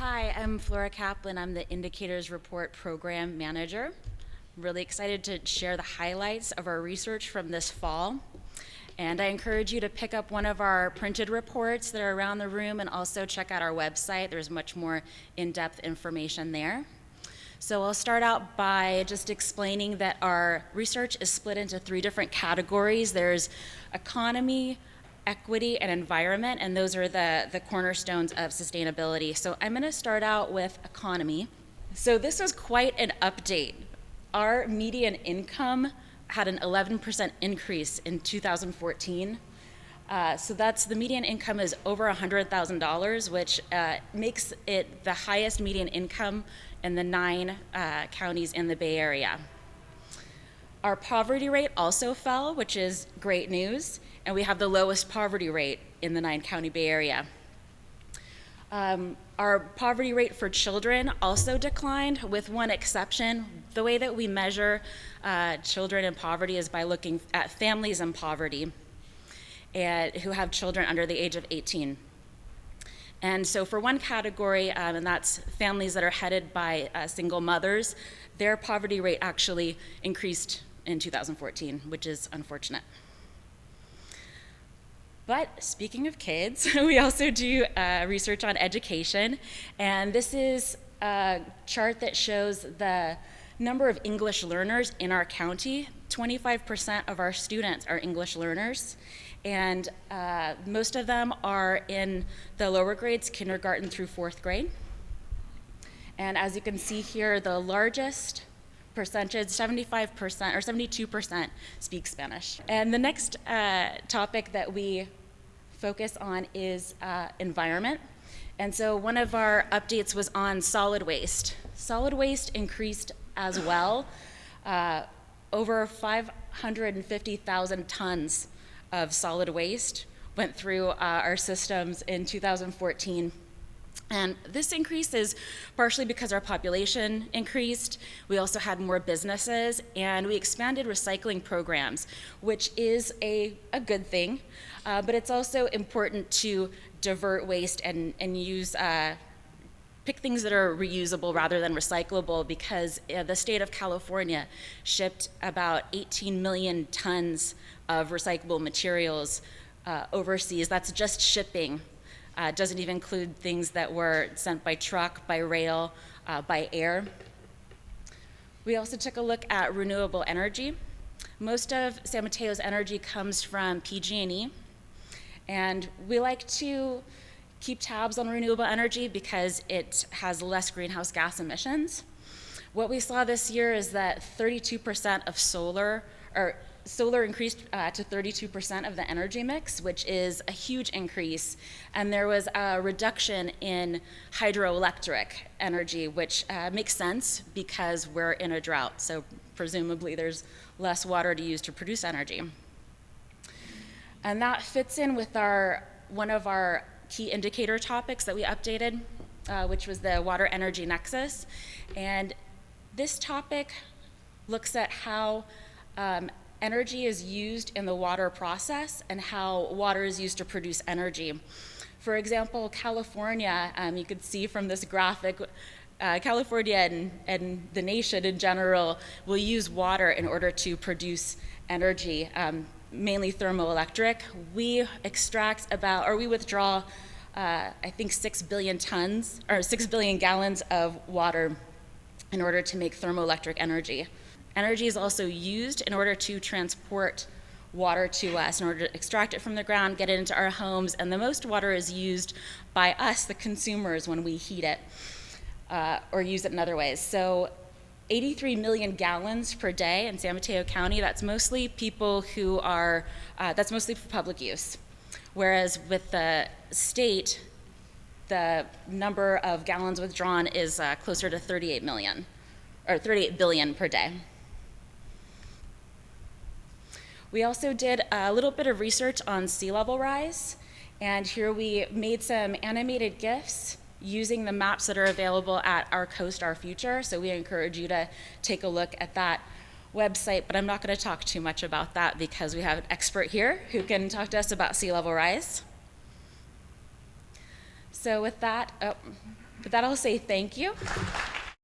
Hi, I'm Flora Kaplan. I'm the Indicators Report Program Manager. I'm really excited to share the highlights of our research from this fall. And I encourage you to pick up one of our printed reports that are around the room and also check out our website. There's much more in-depth information there. So I'll start out by just explaining that our research is split into three different categories. There's economy, equity, and environment, and those are the cornerstones of sustainability. So I'm going to start out with economy. So this was quite an update. Our median income had an 11% increase in 2014. So that's the median income is over $100,000, which makes it the highest median income in the 9 counties in the Bay Area. Our poverty rate also fell, which is great news, and we have the lowest poverty rate in the 9-county Bay Area. Our poverty rate for children also declined, with one exception. The way that we measure children in poverty is by looking at families in poverty and who have children under the age of 18. And so for one category, and that's families that are headed by single mothers, their poverty rate actually increased in 2014, which is unfortunate. But speaking of kids, we also do research on education, and this is a chart that shows the number of English learners in our county. 25% of our students are English learners, and most of them are in the lower grades, kindergarten through 4th grade. And as you can see here, the largest percentage, 75% or 72% speak Spanish. And the next topic that we focus on is environment. And so one of our updates was on solid waste. Solid waste increased as well. Over 550,000 tons of solid waste went through our systems in 2014. And this increase is partially because our population increased. We also had more businesses, and we expanded recycling programs, which is a good thing. But it's also important to divert waste and use pick things that are reusable rather than recyclable, because the state of California shipped about 18 million tons of recyclable materials overseas. That's just shipping. Doesn't even include things that were sent by truck, by rail, by air. We also took a look at renewable energy. Most of San Mateo's energy comes from PG&E, and we like to keep tabs on renewable energy because it has less greenhouse gas emissions. What we saw this year is that 32% of solar increased to 32% of the energy mix, which is a huge increase. And there was a reduction in hydroelectric energy, which makes sense because we're in a drought. So presumably there's less water to use to produce energy. And that fits in with one of our key indicator topics that we updated, which was the water energy nexus. And this topic looks at how energy is used in the water process and how water is used to produce energy. For example, California, you could see from this graphic, California and the nation in general will use water in order to produce energy, mainly thermoelectric. We withdraw, I think 6 billion gallons of water in order to make thermoelectric energy. Energy is also used in order to transport water to us, in order to extract it from the ground, get it into our homes, and the most water is used by us, the consumers, when we heat it or use it in other ways. So 83 million gallons per day in San Mateo County, that's mostly that's mostly for public use. Whereas with the state, the number of gallons withdrawn is closer to 38 billion per day. We also did a little bit of research on sea level rise, and here we made some animated GIFs using the maps that are available at Our Coast, Our Future. So we encourage you to take a look at that website, but I'm not going to talk too much about that because we have an expert here who can talk to us about sea level rise. So with that, With that, I'll say thank you.